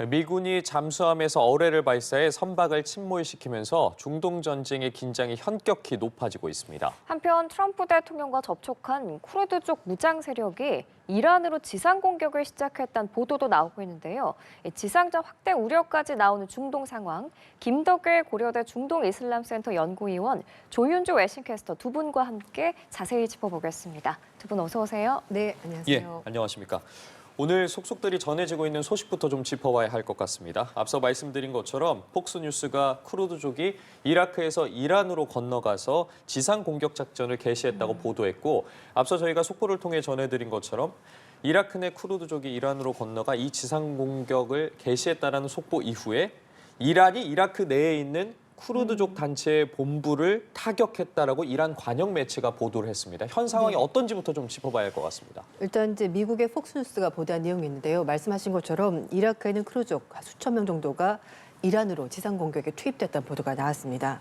미군이 잠수함에서 어뢰를 발사해 선박을 침몰시키면서 중동 전쟁의 긴장이 현격히 높아지고 있습니다. 한편 트럼프 대통령과 접촉한 쿠르드족 무장 세력이 이란으로 지상 공격을 시작했다는 보도도 나오고 있는데요. 지상전 확대 우려까지 나오는 중동 상황, 김덕일 고려대 중동이슬람센터 연구위원, 조윤주 외신캐스터 두 분과 함께 자세히 짚어보겠습니다. 두 분 어서 오세요. 네, 안녕하세요. 안녕하십니까. 오늘 속속들이 전해지고 있는 소식부터 좀 짚어봐야 할 것 같습니다. 앞서 말씀드린 것처럼 폭스뉴스가 쿠르드족이 이라크에서 이란으로 건너가서 지상 공격 작전을 개시했다고 보도했고, 앞서 저희가 속보를 통해 전해드린 것처럼 이라크 내 쿠르드족이 이란으로 건너가 이 지상 공격을 개시했다라는 속보 이후에 이란이 이라크 내에 있는 쿠르드족 단체의 본부를 타격했다라고 이란 관영 매체가 보도를 했습니다. 현 상황이 어떤지부터 좀 짚어봐야 할 것 같습니다. 일단 이제 미국의 폭스뉴스가 보도한 내용이 있는데요. 말씀하신 것처럼 이라크에는 크루족 수천 명 정도가 이란으로 지상 공격에 투입됐다는 보도가 나왔습니다.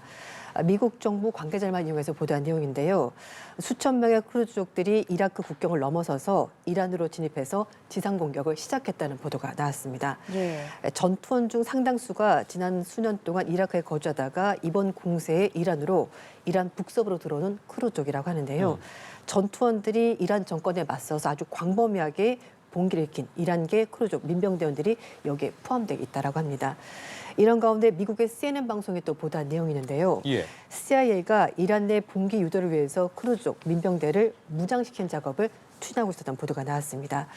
미국 정부 관계자만 이용해서 보도한 내용인데요. 수천 명의 크루즈족들이 이라크 국경을 넘어서서 이란으로 진입해서 지상 공격을 시작했다는 보도가 나왔습니다. 예. 전투원 중 상당수가 지난 수년 동안 이라크에 거주하다가 이번 공세에 이란으로 이란 북서부로 들어오는 크루족이라고 하는데요. 전투원들이 이란 정권에 맞서서 아주 광범위하게 봉기를 일으킨 이란계 크루족 민병대원들이 여기에 포함되어 있다고 합니다. 이런 가운데 미국의 CNN 방송에 또 보도한 내용이 있는데요. CIA가 이란 내 봉기 유도를 위해서 크루족 민병대를 무장시킨 작업을 추진하고 있었던 보도가 나왔습니다.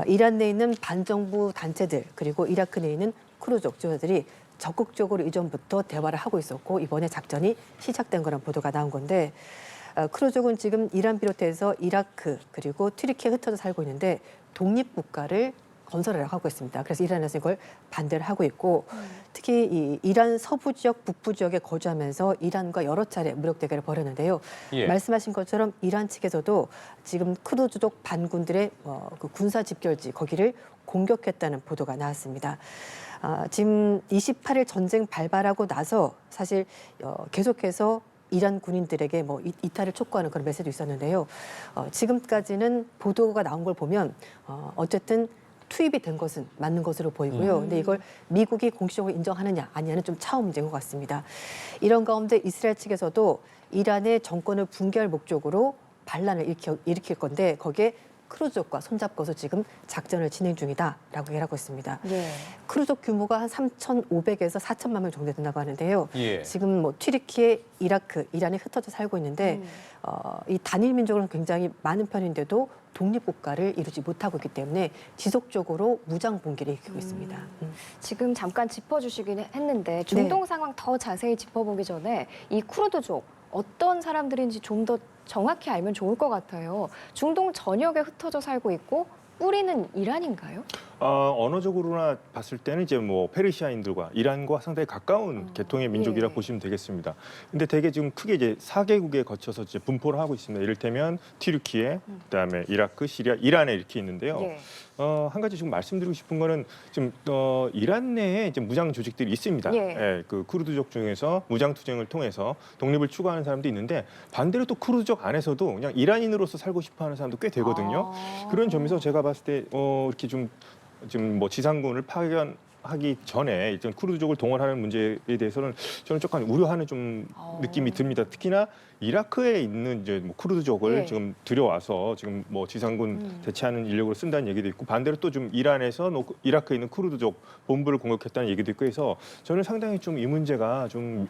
이란 내에 있는 반정부 단체들 그리고 이라크 내에 있는 크루족 지도자들이 적극적으로 이전부터 대화를 하고 있었고 이번에 작전이 시작된 거란 보도가 나온 건데 크루족은 지금 이란 비롯해서 이라크 그리고 튀르키에 흩어져 살고 있는데 독립국가를 건설하려고 하고 있습니다. 그래서 이란에서 이걸 반대를 하고 있고 특히 이 이란 서부 지역, 북부 지역에 거주하면서 이란과 여러 차례 무력 대결을 벌였는데요. 말씀하신 것처럼 이란 측에서도 지금 크루즈족 반군들의 그 군사 집결지 거기를 공격했다는 보도가 나왔습니다. 지금 28일 전쟁 발발하고 나서 사실 계속해서 이란 군인들에게 뭐 이탈을 촉구하는 그런 메시지도 있었는데요. 지금까지는 보도가 나온 걸 보면 어쨌든 투입이 된 것은 맞는 것으로 보이고요. 근데 이걸 미국이 공식적으로 인정하느냐 아니냐는 좀 차후 문제인 것 같습니다. 이런 가운데 이스라엘 측에서도 이란의 정권을 붕괴할 목적으로 반란을 일으킬 건데 거기에 크루족과 손잡고서 지금 작전을 진행 중이다라고 얘기하고 있습니다. 크루족 규모가 한 3,500에서 4천만 명 정도 된다고 하는데요. 지금 뭐 튀르키예, 이라크, 이란에 흩어져 살고 있는데 이 단일 민족은 굉장히 많은 편인데도 독립국가를 이루지 못하고 있기 때문에 지속적으로 무장 봉기를 일으키고 있습니다. 지금 잠깐 짚어주시긴 했는데 중동 상황 더 자세히 짚어보기 전에 이 쿠르드족 어떤 사람들인지 좀 더 정확히 알면 좋을 것 같아요. 중동 전역에 흩어져 살고 있고 뿌리는 이란인가요? 언어적으로나 봤을 때는 이제 뭐 페르시아인들과 이란과 상당히 가까운 계통의 민족이라 보시면 되겠습니다. 근데 대개 지금 크게 이제 4개국에 거쳐서 이제 분포를 하고 있습니다. 이를테면 튀르키예, 그다음에 이라크, 시리아, 이란에 이렇게 있는데요. 한 가지 지금 말씀드리고 싶은 거는 지금 이란 내에 이제 무장 조직들이 있습니다. 그 쿠르드족 중에서 무장 투쟁을 통해서 독립을 추구하는 사람도 있는데 반대로 또 쿠르드족 안에서도 그냥 이란인으로서 살고 싶어하는 사람도 꽤 되거든요. 그런 점에서 제가 봤을 때 이렇게 좀 지금 뭐 지상군을 파견하기 전에 일단 쿠르드족을 동원하는 문제에 대해서는 저는 조금 우려하는 좀 느낌이 듭니다. 특히나 이라크에 있는 이제 뭐 쿠르드족을 지금 들여와서 지금 뭐 지상군 대체하는 인력으로 쓴다는 얘기도 있고 반대로 또 좀 이란에서 이라크에 있는 쿠르드족 본부를 공격했다는 얘기도 있고 해서 저는 상당히 좀 이 문제가 좀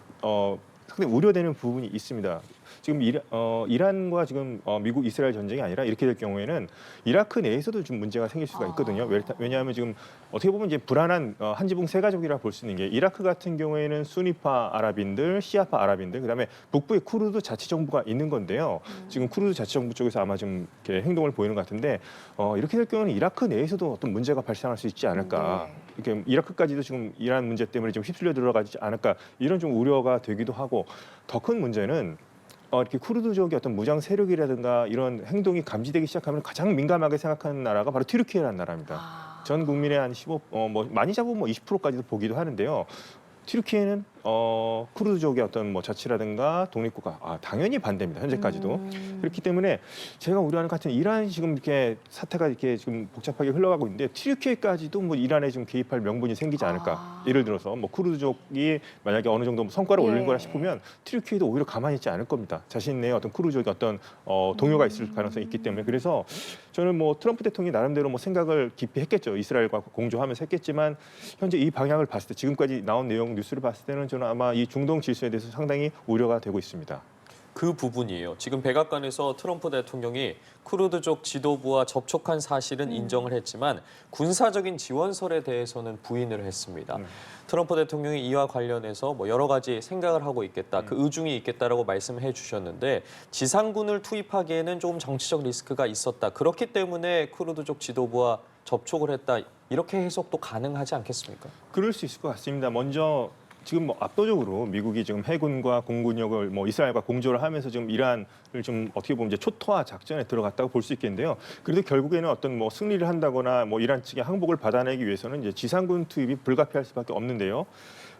상당히 우려되는 부분이 있습니다. 지금 이란과 지금 미국 이스라엘 전쟁이 아니라 이렇게 될 경우에는 이라크 내에서도 좀 문제가 생길 수가 있거든요. 왜냐하면 지금 어떻게 보면 이제 불안한 한 지붕 세 가족이라 볼 수 있는 게 이라크 같은 경우에는 수니파 아랍인들, 시아파 아랍인들, 그다음에 북부에 쿠르드 자치 정부가 있는 건데요. 지금 쿠르드 자치 정부 쪽에서 아마 좀 이렇게 행동을 보이는 것 같은데 이렇게 될 경우는 이라크 내에서도 어떤 문제가 발생할 수 있지 않을까. 이렇게 이라크까지도 지금 이란 문제 때문에 좀 휩쓸려 들어가지 않을까 이런 좀 우려가 되기도 하고 더 큰 문제는 이렇게 쿠르드족의 어떤 무장 세력이라든가 이런 행동이 감지되기 시작하면 가장 민감하게 생각하는 나라가 바로 튀르키예라는 나라입니다. 전 국민의 한 15, 많이 잡으면 뭐 20%까지도 보기도 하는데요. 튀르키예는 쿠르드족의 어떤 뭐 자치라든가 독립국가 당연히 반대입니다. 현재까지도. 그렇기 때문에 제가 우려하는 것 같은 이란 지금 이렇게 사태가 이렇게 지금 복잡하게 흘러가고 있는데 튀르키예까지도 뭐 이란에 지금 개입할 명분이 생기지 않을까. 예를 들어서 뭐 쿠르드족이 만약에 어느 정도 성과를 올린 거라 싶으면 튀르키예도 오히려 가만히 있지 않을 겁니다. 자신의 어떤 쿠르드족의 어떤 동요가 있을 가능성이 있기 때문에 그래서 저는 뭐 트럼프 대통령이 나름대로 뭐 생각을 깊이 했겠죠. 이스라엘과 공조하면서 했겠지만 현재 이 방향을 봤을 때 지금까지 나온 내용 뉴스를 봤을 때는 저는 아마 이 중동 질서에 대해서 상당히 우려가 되고 있습니다. 그 부분이에요. 지금 백악관에서 트럼프 대통령이 쿠르드족 지도부와 접촉한 사실은 인정을 했지만 군사적인 지원설에 대해서는 부인을 했습니다. 트럼프 대통령이 이와 관련해서 뭐 여러 가지 생각을 하고 있겠다, 그 의중이 있겠다라고 말씀해 주셨는데 지상군을 투입하기에는 조금 정치적 리스크가 있었다. 그렇기 때문에 쿠르드족 지도부와 접촉을 했다. 이렇게 해석도 가능하지 않겠습니까? 그럴 수 있을 것 같습니다. 먼저 지금 뭐 압도적으로 미국이 지금 해군과 공군력을 뭐 이스라엘과 공조를 하면서 지금 이란을 좀 어떻게 보면 이제 초토화 작전에 들어갔다고 볼 수 있겠는데요. 그래도 결국에는 어떤 뭐 승리를 한다거나 뭐 이란 측의 항복을 받아내기 위해서는 이제 지상군 투입이 불가피할 수밖에 없는데요.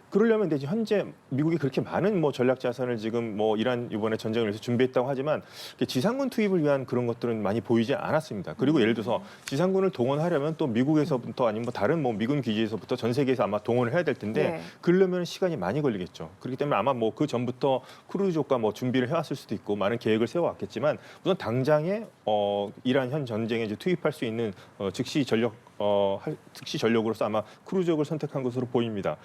그러려면 이제 현재 미국이 그렇게 많은 뭐 전략 자산을 지금 뭐 이란 이번에 전쟁을 위해서 준비했다고 하지만 지상군 투입을 위한 그런 것들은 많이 보이지 않았습니다. 그리고 예를 들어서 지상군을 동원하려면 또 미국에서부터 아니면 뭐 다른 뭐 미군 기지에서부터 전 세계에서 아마 동원을 해야 될 텐데 그러려면 시간이 많이 걸리겠죠. 그렇기 때문에 아마 뭐 그 전부터 쿠르드족과 뭐 준비를 해왔을 수도 있고 많은 계획을 세워왔겠지만 우선 당장에 이란 현 전쟁에 이제 투입할 수 있는 즉시 전력으로서 아마 쿠르드족을 선택한 것으로 보입니다.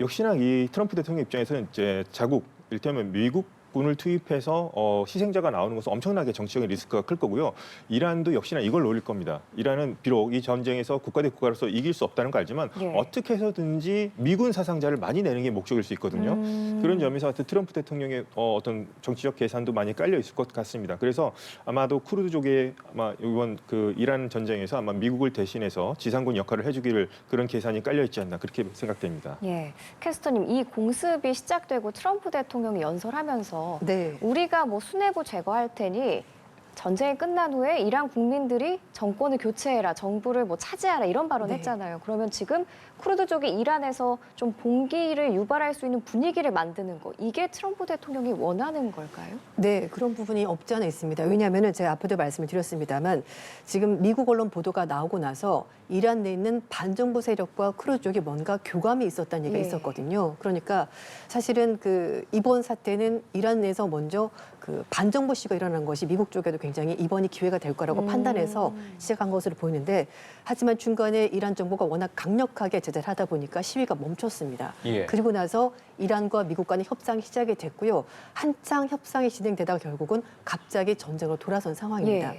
역시나 이 트럼프 대통령 입장에서는 이제 자국, 이를테면 미국군을 투입해서 희생자가 나오는 것은 엄청나게 정치적인 리스크가 클 거고요. 이란도 역시나 이걸 노릴 겁니다. 이란은 비록 이 전쟁에서 국가 대 국가로서 이길 수 없다는 거 알지만 어떻게 해서든지 미군 사상자를 많이 내는 게 목적일 수 있거든요. 그런 점에서 트럼프 대통령의 어떤 정치적 계산도 많이 깔려 있을 것 같습니다. 그래서 아마도 쿠르드족의 아마 이번 그 이란 전쟁에서 아마 미국을 대신해서 지상군 역할을 해주기를 그런 계산이 깔려 있지 않나 그렇게 생각됩니다. 예, 캐스터님 이 공습이 시작되고 트럼프 대통령이 연설하면서 우리가 뭐 수뇌부 제거할 테니 전쟁이 끝난 후에 이란 국민들이 정권을 교체해라, 정부를 뭐 차지하라 이런 발언했잖아요. 그러면 지금 쿠르드족이 이란에서 좀 봉기를 유발할 수 있는 분위기를 만드는 거, 이게 트럼프 대통령이 원하는 걸까요? 네, 그런 부분이 없지 않아 있습니다. 왜냐하면 제가 앞에도 말씀을 드렸습니다만 지금 미국 언론 보도가 나오고 나서 이란 내에 있는 반정부 세력과 쿠르드족이 뭔가 교감이 있었다는 얘기가 있었거든요. 그러니까 사실은 그 이번 사태는 이란 내에서 먼저 그 반정부 시위가 일어난 것이 미국 쪽에도 굉장히 이번이 기회가 될 거라고 판단해서 시작한 것으로 보이는데 하지만 중간에 이란 정부가 워낙 강력하게 제재를 하다 보니까 시위가 멈췄습니다. 그리고 나서 이란과 미국 간의 협상이 시작이 됐고요. 한창 협상이 진행되다가 결국은 갑자기 전쟁으로 돌아선 상황입니다.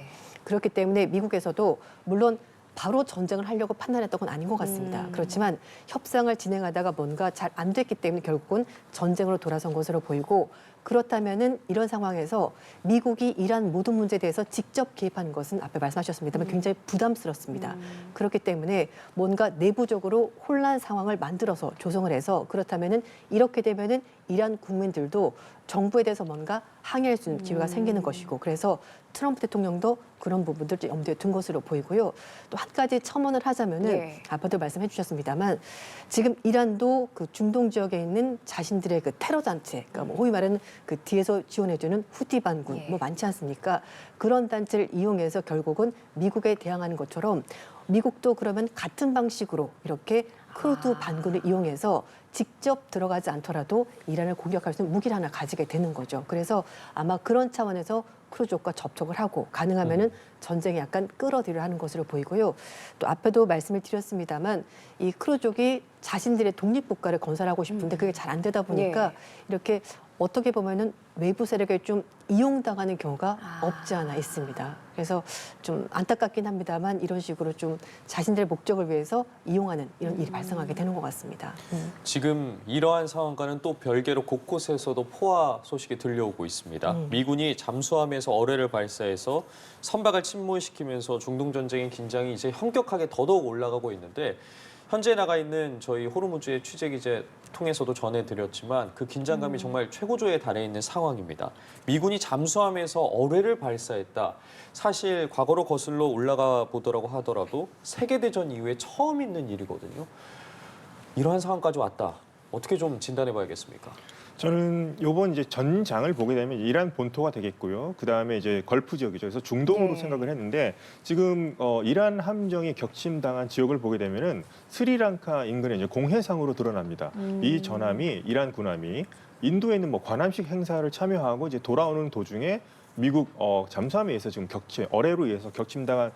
그렇기 때문에 미국에서도 물론 바로 전쟁을 하려고 판단했던 건 아닌 것 같습니다. 그렇지만 협상을 진행하다가 뭔가 잘 안 됐기 때문에 결국은 전쟁으로 돌아선 것으로 보이고 그렇다면은 이런 상황에서 미국이 이란 모든 문제에 대해서 직접 개입하는 것은 앞에 말씀하셨습니다만 굉장히 부담스럽습니다. 그렇기 때문에 뭔가 내부적으로 혼란 상황을 만들어서 조성을 해서 그렇다면은 이렇게 되면은 이란 국민들도 정부에 대해서 뭔가 항의할 수 있는 기회가 생기는 것이고 그래서 트럼프 대통령도 그런 부분들을 염두에 둔 것으로 보이고요. 또 한 가지 첨언을 하자면은 아까도 말씀해 주셨습니다만 지금 이란도 그 중동 지역에 있는 자신들의 그 테러 단체, 그러니까 뭐 소위 말하는 그 뒤에서 지원해주는 후티 반군 뭐 많지 않습니까? 그런 단체를 이용해서 결국은 미국에 대항하는 것처럼 미국도 그러면 같은 방식으로 이렇게 쿠르드 반군을 이용해서 직접 들어가지 않더라도 이란을 공격할 수 있는 무기를 하나 가지게 되는 거죠. 그래서 아마 그런 차원에서 쿠르드족과 접촉을 하고 가능하면은 전쟁에 약간 끌어들여 하는 것으로 보이고요. 또 앞에도 말씀을 드렸습니다만 이 쿠르드족이 자신들의 독립국가를 건설하고 싶은데 그게 잘 안 되다 보니까 이렇게 어떻게 보면은 외부 세력에 좀 이용당하는 경우가 없지 않아 있습니다. 그래서 좀 안타깝긴 합니다만 이런 식으로 좀 자신들의 목적을 위해서 이용하는 이런 일이 발생하게 되는 것 같습니다. 지금 이러한 상황과는 또 별개로 곳곳에서도 포화 소식이 들려오고 있습니다. 미군이 잠수함에서 어뢰를 발사해서 선박을 침몰시키면서 중동 전쟁의 긴장이 이제 현격하게 더더욱 올라가고 있는데 현재 나가 있는 저희 호르무즈의 취재 기자 통해서도 전해드렸지만 그 긴장감이 정말 최고조에 달해 있는 상황입니다. 미군이 잠수함에서 어뢰를 발사했다. 사실 과거로 거슬러 올라가 보더라고 하더라도 세계대전 이후에 처음 있는 일이거든요. 이러한 상황까지 왔다. 어떻게 좀 진단해봐야겠습니까? 저는 요번 이제 전장을 보게 되면 이란 본토가 되겠고요. 그 다음에 이제 걸프 지역이죠. 그래서 중동으로 네. 생각을 했는데 지금 이란 함정이 격침당한 지역을 보게 되면은 스리랑카 인근에 이제 공해상으로 드러납니다. 이 전함이 이란 군함이 인도에 있는 뭐 관함식 행사를 참여하고 이제 돌아오는 도중에 미국 잠수함에 의해서 지금 어뢰로 의해서 격침당한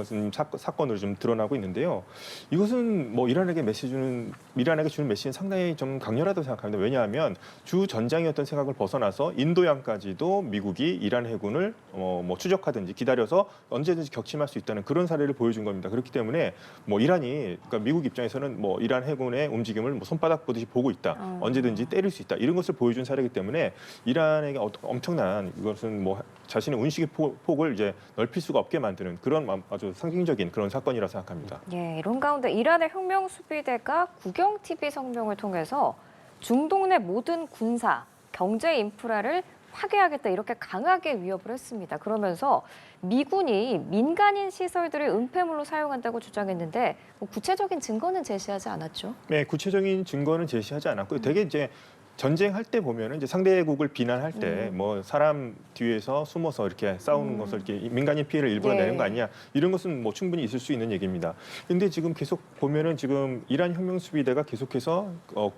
지금 사건으로 좀 드러나고 있는데요. 이것은 뭐 이란에게 주는 메시지는 상당히 좀 강렬하다고 생각합니다. 왜냐하면 주 전장이었던 생각을 벗어나서 인도양까지도 미국이 이란 해군을 뭐 추적하든지 기다려서 언제든지 격침할 수 있다는 그런 사례를 보여준 겁니다. 그렇기 때문에 뭐 그러니까 미국 입장에서는 뭐 이란 해군의 움직임을 뭐 손바닥 보듯이 보고 있다. 언제든지 때릴 수 있다. 이런 것을 보여준 사례이기 때문에 이란에게 엄청난 이것은 뭐 자신의 운식의 폭을 이제 넓힐 수가 없게 만드는 그런 아주 상징적인 그런 사건이라 생각합니다. 예, 이런 가운데 이란의 혁명 수비대가 국영 TV 성명을 통해서 중동 내 모든 군사, 경제 인프라를 파괴하겠다 이렇게 강하게 위협을 했습니다. 그러면서 미군이 민간인 시설들을 은폐물로 사용한다고 주장했는데 뭐 구체적인 증거는 제시하지 않았죠. 네, 구체적인 증거는 제시하지 않았고요. 되게 이제 전쟁할 때 보면은 이제 상대국을 비난할 때 뭐 사람 뒤에서 숨어서 이렇게 싸우는 것을 이렇게 민간인 피해를 일부러 네. 내는 거 아니냐 이런 것은 뭐 충분히 있을 수 있는 얘기입니다. 근데 지금 계속 보면은 지금 이란 혁명 수비대가 계속해서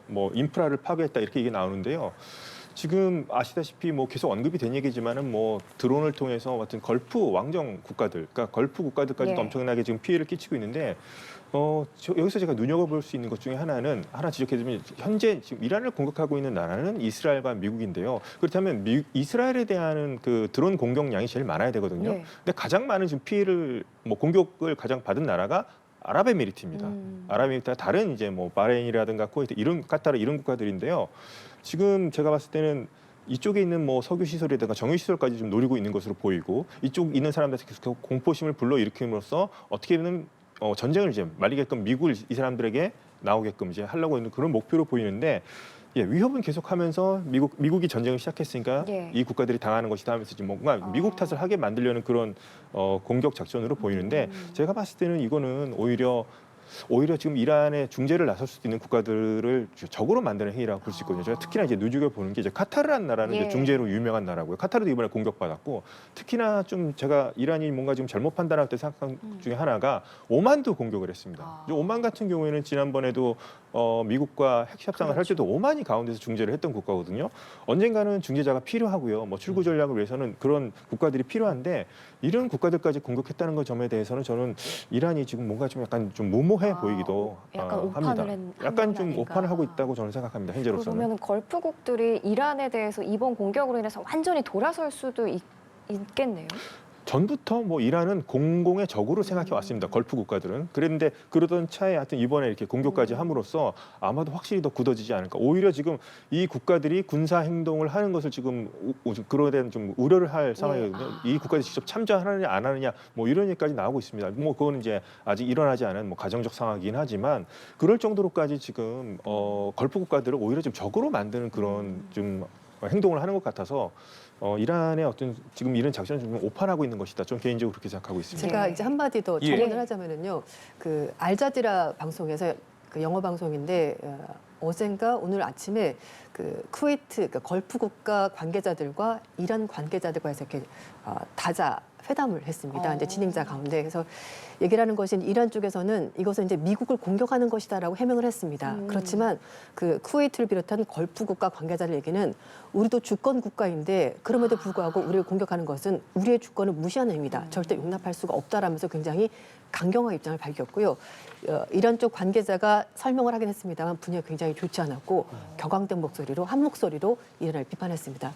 뭐 인프라를 파괴했다 이렇게 얘기 나오는데요. 지금 아시다시피 뭐 계속 언급이 된 얘기지만은 뭐 드론을 통해서 같은 걸프 왕정 국가들, 그러니까 걸프 국가들까지도 예. 엄청나게 지금 피해를 끼치고 있는데 여기서 제가 눈여겨볼 수 있는 것 중에 하나 지적해주면 현재 지금 이란을 공격하고 있는 나라는 이스라엘과 미국인데요. 그렇다면 이스라엘에 대한 그 드론 공격량이 제일 많아야 되거든요. 네. 근데 가장 많은 지금 피해를 뭐 공격을 가장 받은 나라가 아랍에미리트입니다. 아랍에미리트가 다른 이제 뭐 바레인이라든가 쿠웨이트 카타르 이런 국가들인데요. 지금 제가 봤을 때는 이쪽에 있는 뭐 석유 시설이라든가 정유 시설까지 좀 노리고 있는 것으로 보이고 이쪽 있는 사람들한테 계속 공포심을 불러일으킴으로써 어떻게 보면 전쟁을 이제 말리게끔 미국을 이 사람들에게 나오게끔 이제 하려고 있는 그런 목표로 보이는데 위협은 계속하면서 미국이 전쟁을 시작했으니까 예. 이 국가들이 당하는 것이다 하면서 지금 뭔가 미국 탓을 하게 만들려는 그런 공격 작전으로 보이는데 제가 봤을 때는 이거는 오히려 지금 이란에 중재를 나설 수도 있는 국가들을 적으로 만드는 행위라고 볼 수 있거든요. 제가 특히나 이제 눈여겨 보는 게 이제 카타르라는 나라는 이제 예. 중재로 유명한 나라고요. 카타르도 이번에 공격받았고 특히나 좀 제가 이란이 뭔가 지금 잘못 판단할 때 생각한 중에 하나가 오만도 공격을 했습니다. 이제 오만 같은 경우에는 지난번에도 미국과 핵 협상을 할 때도 오만이 가운데서 중재를 했던 국가거든요. 언젠가는 중재자가 필요하고요. 뭐 출구 전략을 위해서는 그런 국가들이 필요한데 이런 국가들까지 공격했다는 것 점에 대해서는 저는 이란이 지금 뭔가 좀 약간 좀 무모해 보이기도 약간 합니다. 오판을 한 약간 건 좀 아닌가. 오판을 하고 있다고 저는 생각합니다. 현재로서는. 그러면 걸프국들이 이란에 대해서 이번 공격으로 인해서 완전히 돌아설 수도 있겠네요. 전부터 뭐 이란은 공공의 적으로 생각해 왔습니다. 걸프 국가들은. 그랬는데 그러던 차에 하여튼 이번에 이렇게 공격까지 함으로써 아마도 확실히 더 굳어지지 않을까. 오히려 지금 이 국가들이 군사 행동을 하는 것을 지금 그러에 대한 좀 우려를 할 상황이거든요. 이 국가들이 직접 참전하느냐 안 하느냐 뭐 이런 얘기까지 나오고 있습니다. 뭐 그거는 이제 아직 일어나지 않은 뭐 가정적 상황이긴 하지만 그럴 정도로까지 지금 걸프 국가들을 오히려 좀 적으로 만드는 그런 좀 행동을 하는 것 같아서 이란의 어떤 지금 이런 작전을 좀 오판하고 있는 것이다. 좀 개인적으로 그렇게 생각하고 있습니다. 제가 예. 이제 한마디 더 예. 조언을 하자면은요. 그 알자지라 방송에서 그 영어 방송인데 어젠가 오늘 아침에 그 쿠웨이트 그러니까 걸프 국가 관계자들과 이란 관계자들과 해서 이렇게 다자 회담을 했습니다. 이제 진행자 가운데 그래서 얘기를 하는 것이 이란 쪽에서는 이것은 이제 미국을 공격하는 것이다라고 해명을 했습니다. 그렇지만 그 쿠웨이트를 비롯한 걸프 국가 관계자들 얘기는 우리도 주권 국가인데 그럼에도 불구하고 우리를 공격하는 것은 우리의 주권을 무시하는 행위다. 절대 용납할 수가 없다라면서 굉장히 강경한 입장을 밝혔고요. 이란 쪽 관계자가 설명을 하긴 했습니다만 분위기가 굉장히 좋지 않았고 격앙된 목소리로 한 목소리로 이란을 비판했습니다.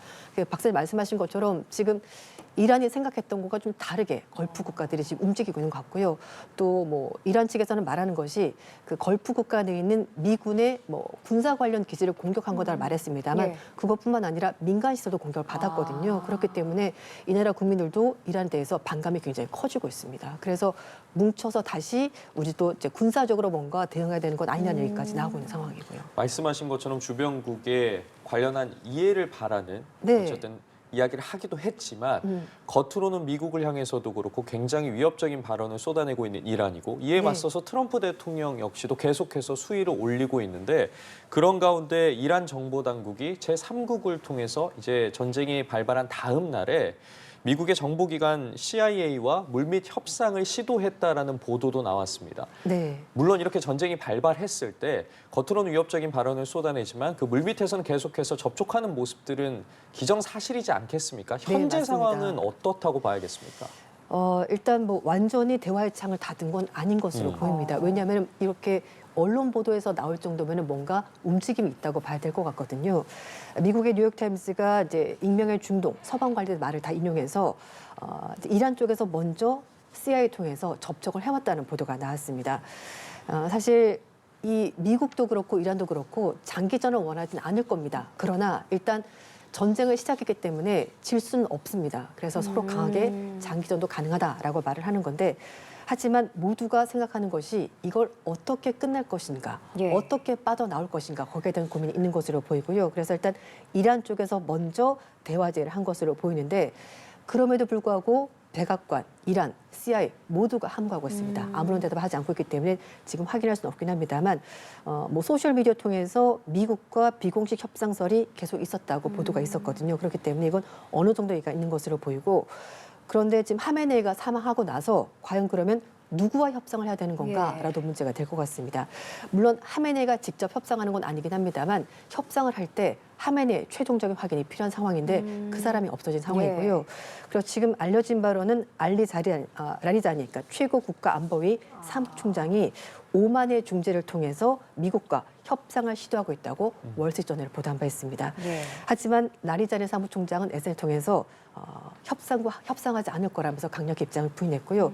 박사님 말씀하신 것처럼 지금 이란이 생각했던 것과 좀 다르게 걸프 국가들이 지금 움직이고 있는 것 같고요. 또 뭐 이란 측에서는 말하는 것이 그 걸프 국가 내에 있는 미군의 뭐 군사 관련 기지를 공격한 거다 말했습니다만 예. 그것뿐만 아니라 민간 시설도 공격을 받았거든요. 그렇기 때문에 이 나라 국민들도 이란에 대해서 반감이 굉장히 커지고 있습니다. 그래서 뭉쳐서 다시 우리도 이제 군사적으로 뭔가 대응해야 되는 것 아니냐는 얘기까지 나오고 있는 상황이고요. 말씀하신 것처럼 주변국에 관련한 이해를 바라는 네. 어쨌든 이야기를 하기도 했지만 겉으로는 미국을 향해서도 그렇고 굉장히 위협적인 발언을 쏟아내고 있는 이란이고 이에 네. 맞서서 트럼프 대통령 역시도 계속해서 수위를 올리고 있는데 그런 가운데 이란 정보 당국이 제3국을 통해서 이제 전쟁이 발발한 다음 날에 미국의 정보기관 CIA와 물밑 협상을 시도했다라는 보도도 나왔습니다. 네. 물론 이렇게 전쟁이 발발했을 때 겉으로는 위협적인 발언을 쏟아내지만 그 물밑에서는 계속해서 접촉하는 모습들은 기정사실이지 않겠습니까? 네, 현재 맞습니다. 상황은 어떻다고 봐야겠습니까? 일단 뭐 완전히 대화의 창을 닫은 건 아닌 것으로 보입니다. 왜냐하면 이렇게 언론 보도에서 나올 정도면 뭔가 움직임이 있다고 봐야 될 것 같거든요. 미국의 뉴욕타임스가 이제 익명의 중동 서방 관리의 말을 다 인용해서 이제 이란 쪽에서 먼저 CIA 통해서 접촉을 해왔다는 보도가 나왔습니다. 사실 이 미국도 그렇고 이란도 그렇고 장기전을 원하진 않을 겁니다. 그러나 일단 전쟁을 시작했기 때문에 질 수는 없습니다. 그래서 서로 강하게 장기전도 가능하다라고 말을 하는 건데 하지만 모두가 생각하는 것이 이걸 어떻게 끝낼 것인가, 예. 어떻게 빠져나올 것인가 거기에 대한 고민이 있는 것으로 보이고요. 그래서 일단 이란 쪽에서 먼저 대화 제의를 한 것으로 보이는데 그럼에도 불구하고 백악관, 이란, CIA 모두가 함구하고 있습니다. 아무런 대답하지 않고 있기 때문에 지금 확인할 수는 없긴 합니다만 뭐 소셜 미디어 통해서 미국과 비공식 협상설이 계속 있었다고 보도가 있었거든요. 그렇기 때문에 이건 어느 정도 얘기가 있는 것으로 보이고 그런데 지금 하메네이가 사망하고 나서 과연 그러면 누구와 협상을 해야 되는 건가라도 문제가 될 것 같습니다. 물론 하메네이가 직접 협상하는 건 아니긴 합니다만 협상을 할 때 하메네이 최종적인 확인이 필요한 상황인데 그 사람이 없어진 상황이고요. 그리고 지금 알려진 바로는 라리자니, 그러니까 최고 국가안보위 사무총장이 오만의 중재를 통해서 미국과 협상을 시도하고 있다고 월스트리트저널이 보도한 바 있습니다. 네. 하지만 라리자니 사무총장은 SNS를 통해서 협상하지 않을 거라면서 강력히 입장을 부인했고요.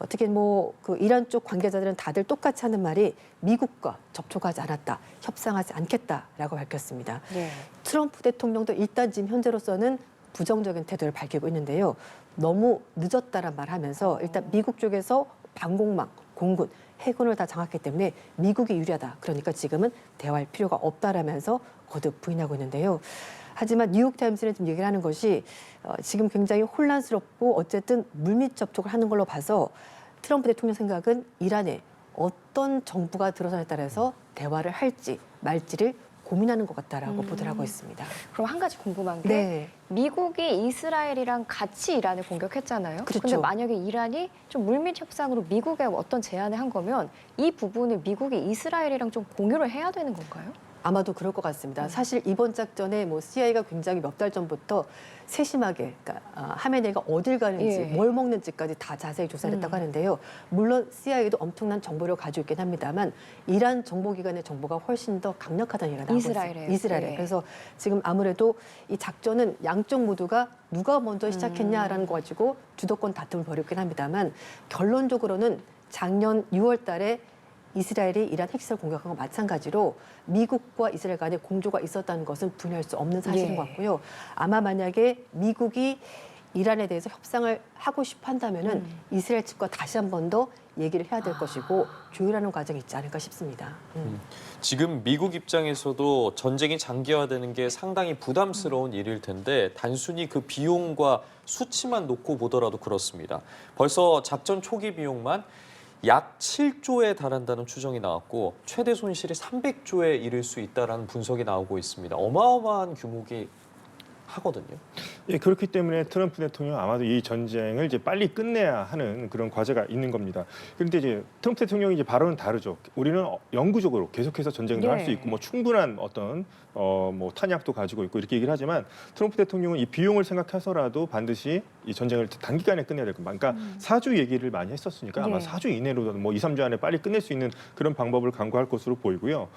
특히 뭐 그 이란 쪽 관계자들은 다들 똑같이 하는 말이 미국과 접촉하지 않았다, 협상하지 않겠다라고 밝혔습니다. 네. 트럼프 대통령도 일단 지금 현재로서는 부정적인 태도를 밝히고 있는데요. 너무 늦었다란 말하면서 일단 미국 쪽에서 방공망, 공군, 해군을 다 장악했기 때문에 미국이 유리하다. 그러니까 지금은 대화할 필요가 없다라면서 거듭 부인하고 있는데요. 하지만 뉴욕타임스는 지금 얘기를 하는 것이 지금 굉장히 혼란스럽고 어쨌든 물밑 접촉을 하는 걸로 봐서 트럼프 대통령 생각은 이란에 어떤 정부가 들어서에 따라서 대화를 할지 말지를 고민하는 것 같다라고 보도를 하고 있습니다. 그럼 한 가지 궁금한 게 네. 미국이 이스라엘이랑 같이 이란을 공격했잖아요. 그렇죠. 근데 만약에 이란이 좀 물밑 협상으로 미국에 어떤 제안을 한 거면 이 부분을 미국이 이스라엘이랑 좀 공유를 해야 되는 건가요? 아마도 그럴 것 같습니다. 사실 이번 작전에 뭐 CIA가 굉장히 몇 달 전부터 세심하게, 그러니까 하메네이가 어딜 가는지, 예. 뭘 먹는지까지 다 자세히 조사를 했다고 하는데요. 물론 CIA도 엄청난 정보를 가지고 있긴 합니다만 이란 정보기관의 정보가 훨씬 더 강력하다는 얘기가 나오고 이스라엘에. 있습니다. 이스라엘에. 예. 그래서 지금 아무래도 이 작전은 양쪽 모두가 누가 먼저 시작했냐라는 거 가지고 주도권 다툼을 벌였긴 합니다만 결론적으로는 작년 6월 달에 이스라엘이 이란 핵시설 공격한 것 마찬가지로 미국과 이스라엘 간에 공조가 있었다는 것은 부인할 수 없는 사실인 예. 것 같고요. 아마 만약에 미국이 이란에 대해서 협상을 하고 싶어 한다면은 이스라엘 측과 다시 한 번 더 얘기를 해야 될 것이고 조율하는 과정이 있지 않을까 싶습니다. 지금 미국 입장에서도 전쟁이 장기화되는 게 상당히 부담스러운 일일 텐데 단순히 그 비용과 수치만 놓고 보더라도 그렇습니다. 벌써 작전 초기 비용만 약 7조에 달한다는 추정이 나왔고 최대 손실이 300조에 이를 수 있다는 분석이 나오고 있습니다. 어마어마한 규모기 하거든요. 예, 그렇기 때문에 트럼프 대통령 아마도 이 전쟁을 이제 빨리 끝내야 하는 그런 과제가 있는 겁니다. 그런데 이제 트럼프 대통령이 이제 발언은 다르죠. 우리는 영구적으로 계속해서 전쟁을 할 수 있고 뭐 충분한 어떤 뭐 탄약도 가지고 있고 이렇게 얘기를 하지만 트럼프 대통령은 이 비용을 생각해서라도 반드시 이 전쟁을 단기간에 끝내야 될 겁니다. 그러니까 4주 얘기를 많이 했었으니까 아마 4주 이내로 뭐 2, 3주 안에 빨리 끝낼 수 있는 그런 방법을 강구할 것으로 보이고요.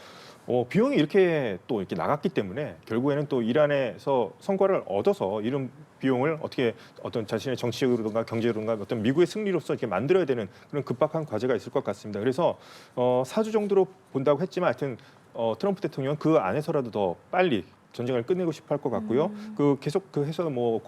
비용이 이렇게 또 이렇게 나갔기 때문에 결국에는 또 이란에서 성과를 얻어서 이런 비용을 어떻게 어떤 자신의 정치적으로든가 경제로든가 어떤 미국의 승리로서 이렇게 만들어야 되는 그런 급박한 과제가 있을 것 같습니다. 그래서 4주 정도로 본다고 했지만 하여튼 트럼프 대통령은 그 안에서라도 더 빨리 전쟁을 끝내고 싶어 할 것 같고요. 그 계속 그 해서 뭐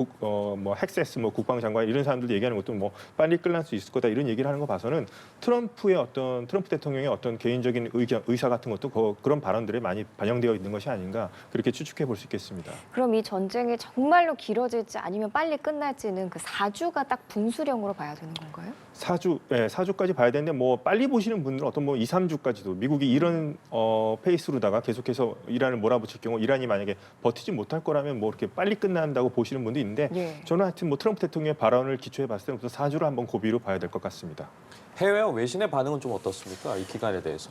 헥세스 뭐 국방장관 이런 사람들도 얘기하는 것도 뭐 빨리 끝날 수 있을 거다 이런 얘기를 하는 거 봐서는 트럼프 대통령의 어떤 개인적인 의사 같은 것도 그런 발언들에 많이 반영되어 있는 것이 아닌가 그렇게 추측해 볼 수 있겠습니다. 그럼 이 전쟁이 정말로 길어질지 아니면 빨리 끝날지는 그 4주가 딱 분수령으로 봐야 되는 건가요? 4주까지 봐야 되는데 뭐 빨리 보시는 분들은 어떤 뭐 2, 3주까지도 미국이 이런 페이스로다가 계속해서 이란을 몰아붙일 경우 이란이 만약에 버티지 못할 거라면 뭐 이렇게 빨리 끝난다고 보시는 분도 있는데 예. 저는 하여튼 뭐 트럼프 대통령의 발언을 기초해 봤을 때는 우선 4주를 한번 고비로 봐야 될 것 같습니다. 해외와 외신의 반응은 좀 어떻습니까? 이 기간에 대해서.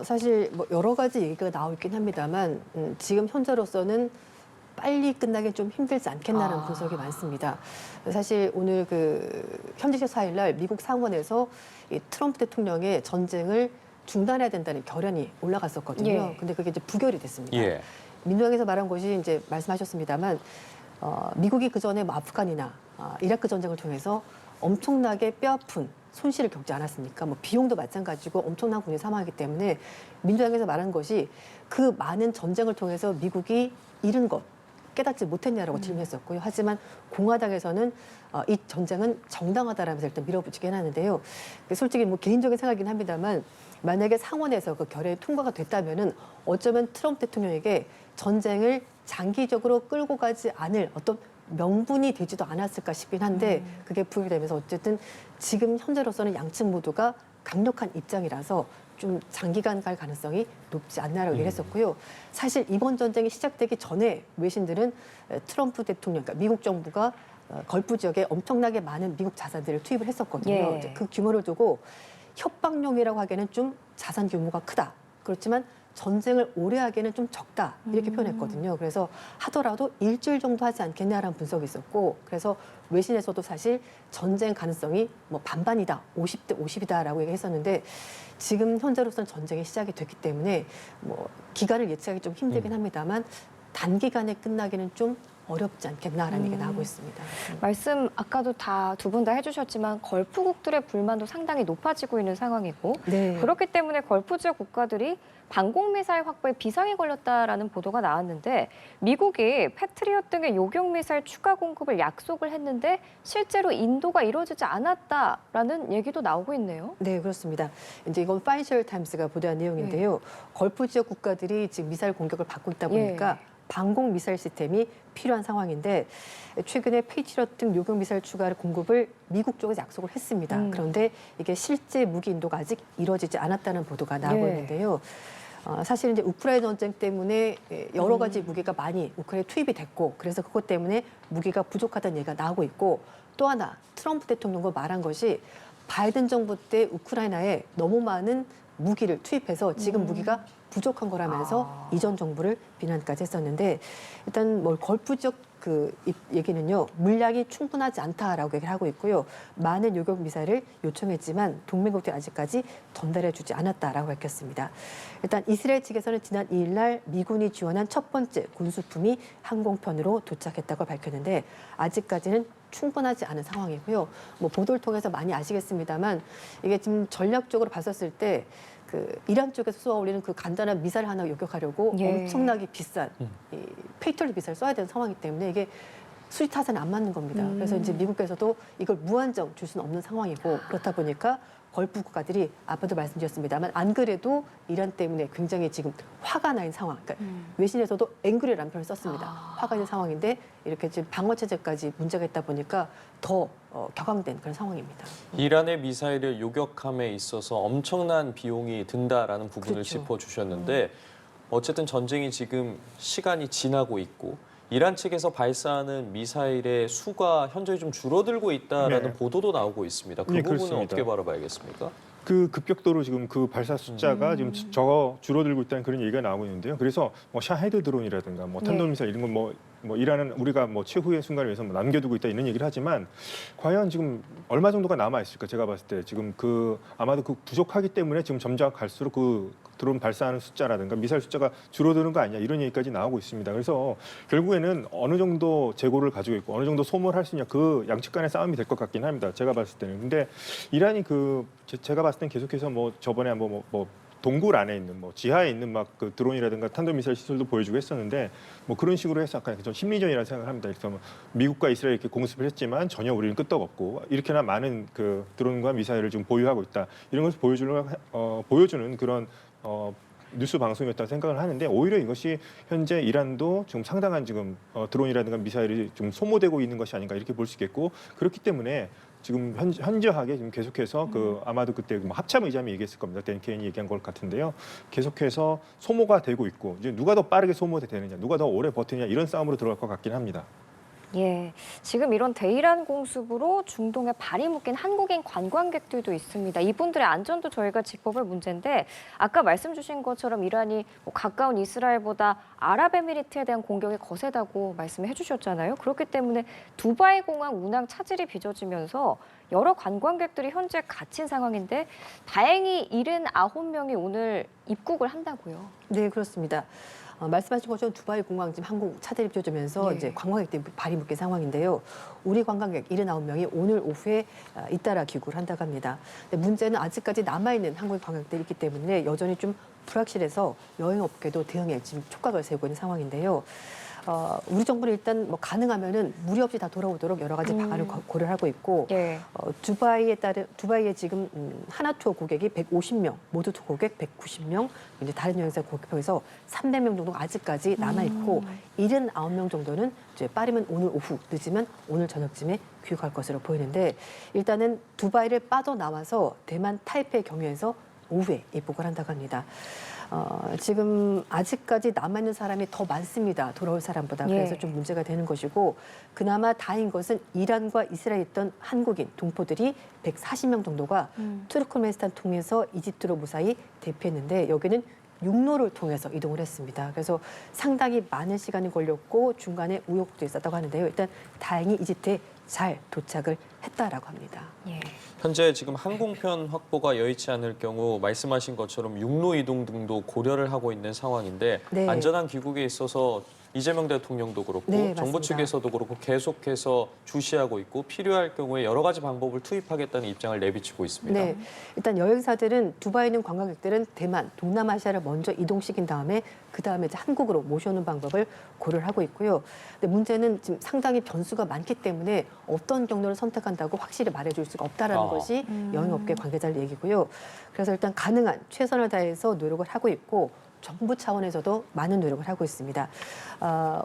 사실 뭐 여러 가지 얘기가 나오고 있긴 합니다만 지금 현재로서는 빨리 끝나기 좀 힘들지 않겠나라는 분석이 많습니다. 사실 오늘 그 현지 시각 4일 날 미국 상원에서 이 트럼프 대통령의 전쟁을 중단해야 된다는 결연이 올라갔었거든요. 예. 근데 그게 이제 부결이 됐습니다. 예. 민주당에서 말한 것이 이제 말씀하셨습니다만 미국이 그 전에 뭐 아프간이나 이라크 전쟁을 통해서 엄청나게 뼈아픈 손실을 겪지 않았습니까? 뭐 비용도 마찬가지고 엄청난 군인이 사망하기 때문에 민주당에서 말한 것이 그 많은 전쟁을 통해서 미국이 잃은 것 깨닫지 못했냐라고 질문했었고요. 하지만 공화당에서는 이 전쟁은 정당하다라면서 일단 밀어붙이긴 하는데요. 솔직히 뭐 개인적인 생각이긴 합니다만 만약에 상원에서 그 결의에 통과가 됐다면은 어쩌면 트럼프 대통령에게 전쟁을 장기적으로 끌고 가지 않을 어떤 명분이 되지도 않았을까 싶긴 한데 그게 부결되면서 어쨌든 지금 현재로서는 양측 모두가 강력한 입장이라서 좀 장기간 갈 가능성이 높지 않나라고 얘기했었고요. 사실 이번 전쟁이 시작되기 전에 외신들은 트럼프 대통령, 그러니까 미국 정부가 걸프 지역에 엄청나게 많은 미국 자산들을 투입을 했었거든요. 예. 이제 그 규모를 두고 협박용이라고 하기에는 좀 자산 규모가 크다. 그렇지만 전쟁을 오래 하기에는 좀 적다 이렇게 표현했거든요. 그래서 하더라도 일주일 정도 하지 않겠냐라는 분석이 있었고 그래서 외신에서도 사실 전쟁 가능성이 뭐 반반이다, 50대 50이다라고 얘기했었는데 지금 현재로서는 전쟁이 시작이 됐기 때문에 뭐 기간을 예측하기 좀 힘들긴 합니다만 단기간에 끝나기는 좀 어렵지 않겠나라는 얘기가 나오고 있습니다. 말씀 아까도 다 두 분 다 해주셨지만 걸프국들의 불만도 상당히 높아지고 있는 상황이고 네. 그렇기 때문에 걸프 지역 국가들이 방공미사일 확보에 비상이 걸렸다라는 보도가 나왔는데 미국이 패트리엇 등의 요격미사일 추가 공급을 약속을 했는데 실제로 인도가 이루어지지 않았다라는 얘기도 나오고 있네요. 네, 그렇습니다. 이제 이건 파이셜 타임스가 보도한 내용인데요. 걸프 지역 국가들이 지금 미사일 공격을 받고 있다 보니까 방공 미사일 시스템이 필요한 상황인데 최근에 페이트리엇 등 요격 미사일 추가 공급을 미국 쪽에서 약속을 했습니다. 그런데 이게 실제 무기 인도가 아직 이루어지지 않았다는 보도가 나오고 있는데요. 사실 이제 우크라이나 전쟁 때문에 여러 가지 무기가 많이 우크라이나에 투입이 됐고 그래서 그것 때문에 무기가 부족하다는 얘기가 나오고 있고 또 하나 트럼프 대통령도 말한 것이 바이든 정부 때 우크라이나에 너무 많은 무기를 투입해서 지금 무기가 부족한 거라면서 이전 정부를 비난까지 했었는데 일단 뭐 걸프 지역 그 얘기는요 물량이 충분하지 않다라고 얘기를 하고 있고요 많은 요격 미사일을 요청했지만 동맹국들이 아직까지 전달해주지 않았다라고 밝혔습니다. 일단 이스라엘 측에서는 지난 2일날 미군이 지원한 첫 번째 군수품이 항공편으로 도착했다고 밝혔는데 아직까지는 충분하지 않은 상황이고요. 뭐 보도를 통해서 많이 아시겠습니다만 이게 지금 전략적으로 봤었을 때 그 이란 쪽에서 쏘아 올리는 그 간단한 미사일 하나 요격하려고 엄청나게 비싼 이 페이트리엇 미사일 써야 되는 상황이기 때문에 이게 수지 타산이 안 맞는 겁니다. 그래서 이제 미국에서도 이걸 무한정 줄 수는 없는 상황이고 그렇다 보니까 걸프 국가들이 아까도 말씀드렸습니다만 안 그래도 이란 때문에 굉장히 지금 화가 나 있는 상황. 그러니까 외신에서도 앵그리라는 표현을 썼습니다. 화가 있는 상황인데 이렇게 지금 방어 체제까지 문제가 있다 보니까 더 격앙된 그런 상황입니다. 이란의 미사일을 요격함에 있어서 엄청난 비용이 든다라는 부분을 그렇죠. 짚어주셨는데 어쨌든 전쟁이 지금 시간이 지나고 있고 이란 측에서 발사하는 미사일의 수가 현저히 좀 줄어들고 있다라는 네. 보도도 나오고 있습니다. 그 네, 부분은 그렇습니다. 어떻게 바라봐야겠습니까? 그 급격도로 지금 그 발사 숫자가 지금 줄어들고 있다는 그런 얘기가 나오고 있는데요. 그래서 뭐 샤헤드 드론이라든가 뭐 탄도미사일 이런 건 뭐 이란은 우리가 뭐 최후의 순간을 위해서 뭐 남겨두고 있다 이런 얘기를 하지만 과연 지금 얼마 정도가 남아 있을까 제가 봤을 때 지금 그 아마도 그 부족하기 때문에 지금 점점 갈수록 그 드론 발사하는 숫자라든가 미사일 숫자가 줄어드는 거 아니냐 이런 얘기까지 나오고 있습니다. 그래서 결국에는 어느 정도 재고를 가지고 있고 어느 정도 소모를 수 있냐 그 양측 간의 싸움이 될 것 같긴 합니다. 제가 봤을 때는. 근데 이란이 제가 봤을 땐 계속해서 뭐 저번에 한번 동굴 안에 있는 뭐 지하에 있는 막 그 드론이라든가 탄도미사일 시설도 보여주고 했었는데 뭐 그런 식으로 해서 약간 좀 심리전이라는 생각을 합니다. 그래서 뭐 미국과 이스라엘 이렇게 공습을 했지만 전혀 우리는 끄떡없고 이렇게나 많은 그 드론과 미사일을 지금 보유하고 있다. 이런 것을 보여주는 그런 뉴스 방송이었다고 생각을 하는데 오히려 이것이 현재 이란도 지금 상당한 지금 드론이라든가 미사일이 좀 소모되고 있는 것이 아닌가 이렇게 볼 수 있겠고 그렇기 때문에 지금 현저하게 지금 계속해서 그 아마도 그때 뭐 합참 의장이 얘기했을 겁니다. 댄 케인이 얘기한 것 같은데요. 계속해서 소모가 되고 있고 이제 누가 더 빠르게 소모되느냐, 누가 더 오래 버티느냐 이런 싸움으로 들어갈 것 같긴 합니다. 예, 지금 이런 대이란 공습으로 중동에 발이 묶인 한국인 관광객들도 있습니다. 이분들의 안전도 저희가 짚어볼 문제인데 아까 말씀 주신 것처럼 이란이 뭐 가까운 이스라엘보다 아랍에미리트에 대한 공격이 거세다고 말씀해 주셨잖아요. 그렇기 때문에 두바이 공항 운항 차질이 빚어지면서 여러 관광객들이 현재 갇힌 상황인데 다행히 79명이 오늘 입국을 한다고요. 네, 그렇습니다. 말씀하신 것처럼 두바이 공항 지금 항공 차들이 빚어지면서 네. 이제 관광객들이 발이 묶인 상황인데요. 우리 관광객 79명이 오늘 오후에 잇따라 귀국을 한다고 합니다. 근데 문제는 아직까지 남아있는 한국인 관광객들이 있기 때문에 여전히 좀 불확실해서 여행업계도 대응에 지금 촉각을 세우고 있는 상황인데요. 우리 정부는 일단 뭐 가능하면은 무리 없이 다 돌아오도록 여러 가지 방안을 고려하고 있고 예. 두바이에 지금 하나투어 고객이 150명, 모두투어 고객 190명, 이제 다른 여행사 고객표에서 300명 정도가 아직까지 남아 있고 79명 정도는 이제 빠르면 오늘 오후, 늦으면 오늘 저녁쯤에 귀국할 것으로 보이는데 일단은 두바이를 빠져나와서 대만 타이페이 경유해서 오후에 입국을 한다고 합니다. 지금 아직까지 남아있는 사람이 더 많습니다. 돌아올 사람보다. 그래서 예. 좀 문제가 되는 것이고 그나마 다행인 것은 이란과 이스라엘에 있던 한국인 동포들이 140명 정도가 투르크메니스탄 통해서 이집트로 무사히 대피했는데 여기는 육로를 통해서 이동을 했습니다. 그래서 상당히 많은 시간이 걸렸고 중간에 우여곡절이 있었다고 하는데요. 일단 다행히 이집트에 잘 도착을 했다라고 합니다. 예. 현재 지금 항공편 확보가 여의치 않을 경우 말씀하신 것처럼 육로 이동 등도 고려를 하고 있는 상황인데 네. 안전한 귀국에 있어서 이재명 대통령도 그렇고 네, 정부 맞습니다. 측에서도 그렇고 계속해서 주시하고 있고 필요할 경우에 여러 가지 방법을 투입하겠다는 입장을 내비치고 있습니다. 네, 일단 여행사들은 두바이에 있는 관광객들은 대만, 동남아시아를 먼저 이동시킨 다음에 그 다음에 이제 한국으로 모셔오는 방법을 고려를 하고 있고요. 근데 문제는 지금 상당히 변수가 많기 때문에 어떤 경로를 선택한다고 확실히 말해줄 수가 없다라는 것이 여행업계 관계자들 얘기고요. 그래서 일단 가능한 최선을 다해서 노력을 하고 있고. 정부 차원에서도 많은 노력을 하고 있습니다.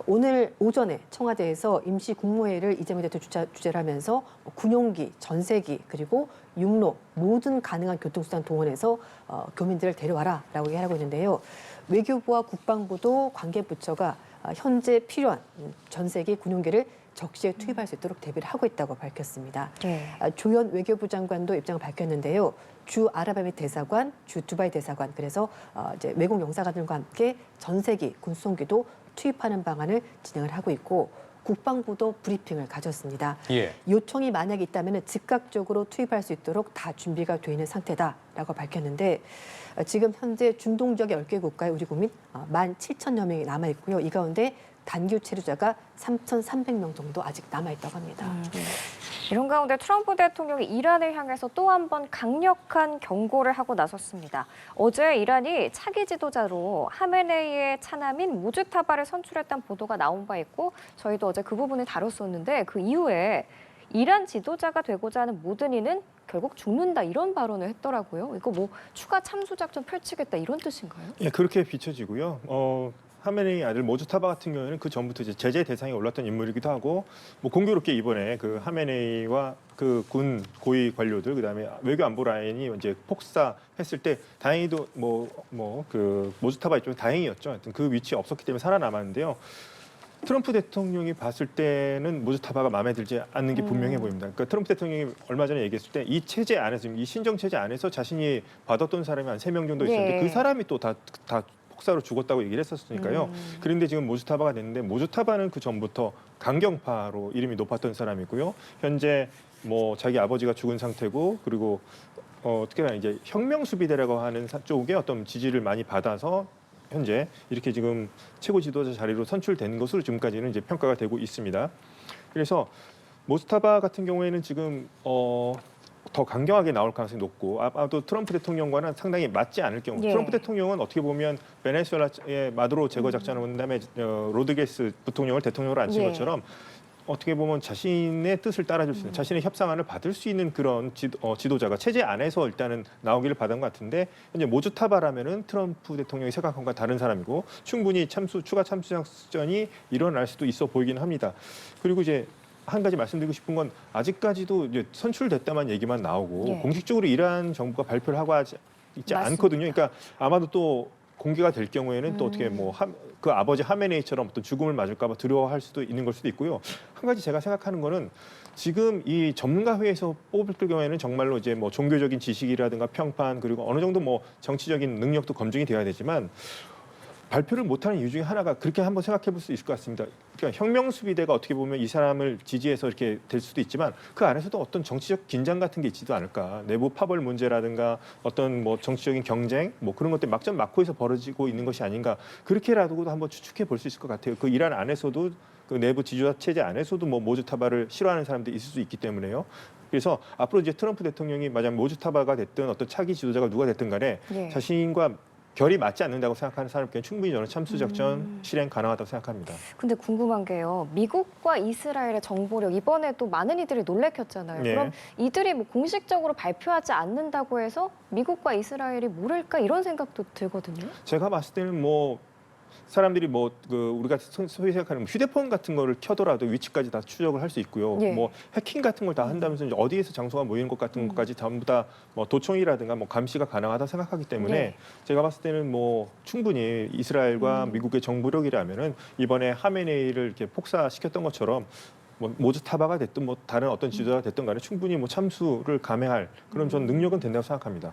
오늘 오전에 청와대에서 임시 국무회의를 이재명 대통령 주재를 하면서 군용기, 전세기 그리고 육로 모든 가능한 교통수단 동원해서 교민들을 데려와라라고 얘기하고 있는데요. 외교부와 국방부도 관계부처가 현재 필요한 전세기, 군용기를 적시에 투입할 수 있도록 대비를 하고 있다고 밝혔습니다. 예. 조현 외교부 장관도 입장을 밝혔는데요. 주 아랍에미리트 대사관, 주 두바이 대사관, 그래서 이제 외국 영사관들과 함께 전세기, 군수송기도 투입하는 방안을 진행을 하고 있고 국방부도 브리핑을 가졌습니다. 예. 요청이 만약에 있다면 즉각적으로 투입할 수 있도록 다 준비가 돼 있는 상태다라고 밝혔는데 지금 현재 중동 지역의 10개 국가의 우리 국민 17,000여 명이 남아 있고요. 이 가운데 단기 체류자가 3,300명 정도 아직 남아있다고 합니다. 이런 가운데 트럼프 대통령이 이란을 향해서 또 한 번 강력한 경고를 하고 나섰습니다. 어제 이란이 차기 지도자로 하메네이의 차남인 무즈타바를 선출했다는 보도가 나온 바 있고 저희도 어제 그 부분을 다뤘었는데 그 이후에 이란 지도자가 되고자 하는 모든 이는 결국 죽는다 이런 발언을 했더라고요. 이거 뭐 추가 참수 작전 펼치겠다 이런 뜻인가요? 예, 그렇게 비춰지고요. 하메네이 아들 모즈타바 같은 경우에는 그 전부터 이제 제재 대상에 올랐던 인물이기도 하고 뭐 공교롭게 이번에 그 하메네이와 그 군 고위 관료들 그다음에 외교 안보 라인이 이제 폭사했을 때 다행히도 그 모즈타바 입장에서 다행이었죠. 하여튼 그 위치에 없었기 때문에 살아남았는데요. 트럼프 대통령이 봤을 때는 모즈타바가 마음에 들지 않는 게 분명해 보입니다. 그러니까 트럼프 대통령이 얼마 전에 얘기했을 때 이 체제 안에서 이 신정 체제 안에서 자신이 받았던 사람이 한 3명 정도 있었는데 네. 그 사람이 또 다 폭사로 죽었다고 얘기를 했었으니까요. 그런데 지금 모즈타바가 됐는데 모즈타바는 그 전부터 강경파로 이름이 높았던 사람이고요. 현재 뭐 자기 아버지가 죽은 상태고 그리고 어떻게 보면 이제 혁명 수비대라고 하는 쪽에 어떤 지지를 많이 받아서 현재 이렇게 지금 최고 지도자 자리로 선출된 것으로 지금까지는 이제 평가가 되고 있습니다. 그래서 모스타바 같은 경우에는 지금 더 강경하게 나올 가능성이 높고 아마도 트럼프 대통령과는 상당히 맞지 않을 경우 예. 트럼프 대통령은 어떻게 보면 베네수엘라의 마두로 제거 작전을 한 다음에 로드리게스 부통령을 대통령으로 앉힌 예. 것처럼 어떻게 보면 자신의 뜻을 따라줄 수 있는 자신의 협상안을 받을 수 있는 그런 지도자가 체제 안에서 일단은 나오기를 바란 것 같은데 현재 모주타바라면은 트럼프 대통령이 생각한 것과 다른 사람이고 충분히 추가 참수 작전이 일어날 수도 있어 보이긴 합니다. 그리고 이제 한 가지 말씀드리고 싶은 건 아직까지도 이제 선출됐다만 얘기만 나오고 예. 공식적으로 이란 정부가 발표를 하고 있지 맞습니다. 않거든요. 그러니까 아마도 또 공개가 될 경우에는 또 어떻게 뭐 그 아버지 하메네이처럼 어떤 죽음을 맞을까 봐 두려워할 수도 있는 걸 수도 있고요. 한 가지 제가 생각하는 거는 지금 이 전문가 회의에서 뽑을 경우에는 정말로 이제 뭐 종교적인 지식이라든가 평판 그리고 어느 정도 뭐 정치적인 능력도 검증이 되어야 되지만 발표를 못하는 이유 중에 하나가 그렇게 한번 생각해 볼 수 있을 것 같습니다. 그러니까 혁명수비대가 어떻게 보면 이 사람을 지지해서 이렇게 될 수도 있지만 그 안에서도 어떤 정치적 긴장 같은 게 있지도 않을까. 내부 파벌 문제라든가 어떤 뭐 정치적인 경쟁 뭐 그런 것들이 막전 막후에서 벌어지고 있는 것이 아닌가. 그렇게라도도 한번 추측해 볼 수 있을 것 같아요. 그 이란 안에서도 그 내부 지도자 체제 안에서도 뭐 모주타바를 싫어하는 사람들이 있을 수 있기 때문에요. 그래서 앞으로 이제 트럼프 대통령이 만약 모주타바가 됐든 어떤 차기 지도자가 누가 됐든 간에 예. 자신과 결이 맞지 않는다고 생각하는 사람께는 충분히 저는 참수작전 실행 가능하다고 생각합니다. 근데 궁금한 게요. 미국과 이스라엘의 정보력 이번에도 많은 이들이 놀래켰잖아요. 네. 그럼 이들이 뭐 공식적으로 발표하지 않는다고 해서 미국과 이스라엘이 모를까 이런 생각도 들거든요. 제가 봤을 때는 뭐 사람들이 뭐 그 우리가 소위 생각하는 휴대폰 같은 거를 켜더라도 위치까지 다 추적을 할 수 있고요. 예. 뭐 해킹 같은 걸 다 한다면서 이제 어디에서 장소가 모이는 것 같은 것까지 전부 다 뭐 도청이라든가 뭐 감시가 가능하다 생각하기 때문에 예. 제가 봤을 때는 뭐 충분히 이스라엘과 미국의 정보력이라면은 이번에 하메네이를 이렇게 폭사시켰던 것처럼 뭐 모주타바가 됐든 뭐 다른 어떤 지도자가 됐든 간에 충분히 뭐 참수를 감행할 그런 전 능력은 된다고 생각합니다.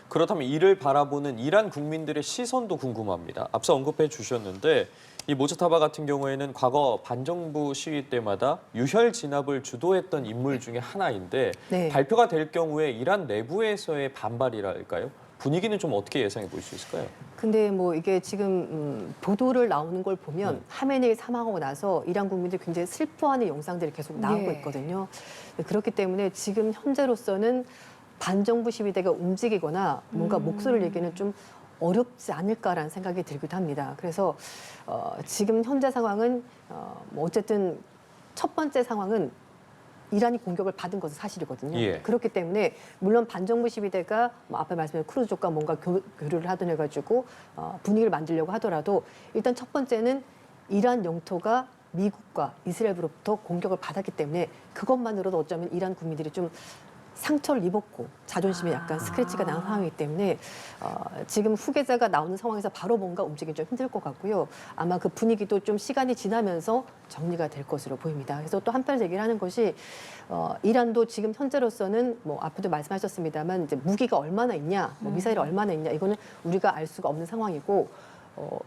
그렇다면 이를 바라보는 이란 국민들의 시선도 궁금합니다. 앞서 언급해 주셨는데 이 모주타바 같은 경우에는 과거 반정부 시위 때마다 유혈 진압을 주도했던 인물 중에 하나인데 네. 발표가 될 경우에 이란 내부에서의 반발이랄까요? 분위기는 좀 어떻게 예상해 볼 수 있을까요? 근데 뭐 이게 지금 보도를 나오는 걸 보면 하메네이 사망하고 나서 이란 국민들이 굉장히 슬퍼하는 영상들이 계속 나오고 예. 있거든요. 그렇기 때문에 지금 현재로서는 반정부 시위대가 움직이거나 뭔가 목소리를 내기는 좀 어렵지 않을까라는 생각이 들기도 합니다. 그래서 지금 현재 상황은 뭐 어쨌든 첫 번째 상황은 이란이 공격을 받은 것은 사실이거든요. 예. 그렇기 때문에 물론 반정부 시위대가 뭐 앞에 말씀드린 크루즈족과 뭔가 교류를 하든 해가지고 분위기를 만들려고 하더라도 일단 첫 번째는 이란 영토가 미국과 이스라엘로부터 공격을 받았기 때문에 그것만으로도 어쩌면 이란 국민들이 좀 상처를 입었고 자존심에 약간 스크래치가 난 상황이기 때문에 지금 후계자가 나오는 상황에서 바로 뭔가 움직이기 좀 힘들 것 같고요. 아마 그 분위기도 좀 시간이 지나면서 정리가 될 것으로 보입니다. 그래서 또 한편에서 얘기를 하는 것이 이란도 지금 현재로서는 뭐 앞에도 말씀하셨습니다만 이제 무기가 얼마나 있냐, 뭐 미사일이 얼마나 있냐 이거는 우리가 알 수가 없는 상황이고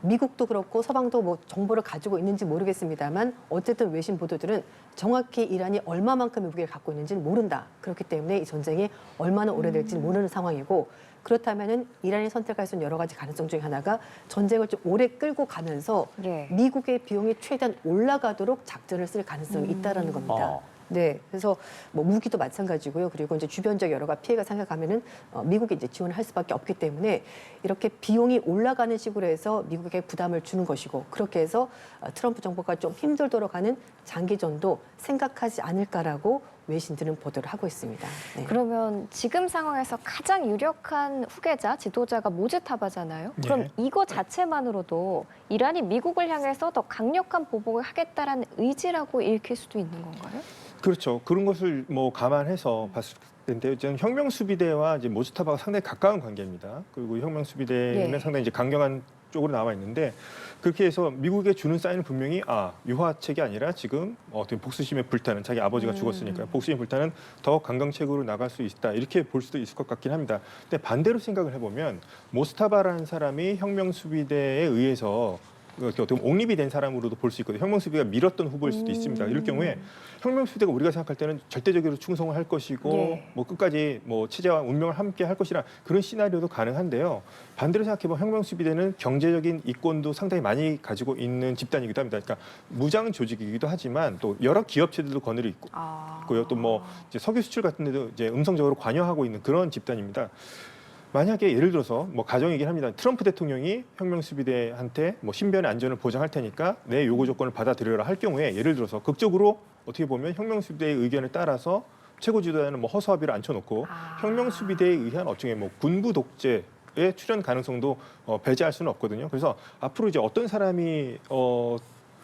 미국도 그렇고 서방도 뭐 정보를 가지고 있는지 모르겠습니다만 어쨌든 외신 보도들은 정확히 이란이 얼마만큼의 무기를 갖고 있는지는 모른다. 그렇기 때문에 이 전쟁이 얼마나 오래될지는 모르는 상황이고 그렇다면은 이란이 선택할 수 있는 여러 가지 가능성 중에 하나가 전쟁을 좀 오래 끌고 가면서 예. 미국의 비용이 최대한 올라가도록 작전을 쓸 가능성이 있다라는 겁니다. 네, 그래서 뭐 무기도 마찬가지고요. 그리고 이제 주변적 여러 가지 피해가 생각하면은 미국이 이제 지원을 할 수밖에 없기 때문에 이렇게 비용이 올라가는 식으로 해서 미국에게 부담을 주는 것이고 그렇게 해서 트럼프 정부가 좀 힘들도록 하는 장기전도 생각하지 않을까라고 외신들은 보도를 하고 있습니다. 네. 그러면 지금 상황에서 가장 유력한 후계자, 지도자가 모즈타바잖아요. 그럼 네. 이거 자체만으로도 이란이 미국을 향해서 더 강력한 보복을 하겠다라는 의지라고 읽힐 수도 있는 건가요? 그렇죠. 그런 것을 뭐 감안해서 봤을 텐데 저는 혁명수비대와 이제 모주타바가 상당히 가까운 관계입니다. 그리고 혁명수비대는 예. 상당히 이제 강경한 쪽으로 나와 있는데 그렇게 해서 미국에 주는 사인은 분명히 유화책이 아니라 지금 어떻게 복수심에 불타는 자기 아버지가 죽었으니까 복수심에 불타는 더 강경책으로 나갈 수 있다 이렇게 볼 수도 있을 것 같긴 합니다. 근데 반대로 생각을 해보면 모스타바라는 사람이 혁명수비대에 의해서 어떻게 보면 옹립이 된 사람으로도 볼 수 있거든요. 혁명수비가 밀었던 후보일 수도 있습니다. 이럴 경우에 혁명수비대가 우리가 생각할 때는 절대적으로 충성을 할 것이고 예. 뭐 끝까지 뭐 체제와 운명을 함께 할 것이라 그런 시나리오도 가능한데요. 반대로 생각해보면 혁명수비대는 경제적인 이권도 상당히 많이 가지고 있는 집단이기도 합니다. 그러니까 무장 조직이기도 하지만 또 여러 기업체들도 거느리고 있고요. 또 뭐 이제 석유 수출 같은 데도 이제 음성적으로 관여하고 있는 그런 집단입니다. 만약에 예를 들어서 뭐 가정이긴 합니다. 트럼프 대통령이 혁명수비대한테 뭐 신변의 안전을 보장할 테니까 내 요구 조건을 받아들여라 할 경우에 예를 들어서 극적으로 어떻게 보면 혁명수비대의 의견에 따라서 최고 지도자는 뭐 허수아비를 앉혀놓고 혁명수비대에 의한 어쩌면 뭐 군부 독재의 출현 가능성도 배제할 수는 없거든요. 그래서 앞으로 이제 어떤 사람이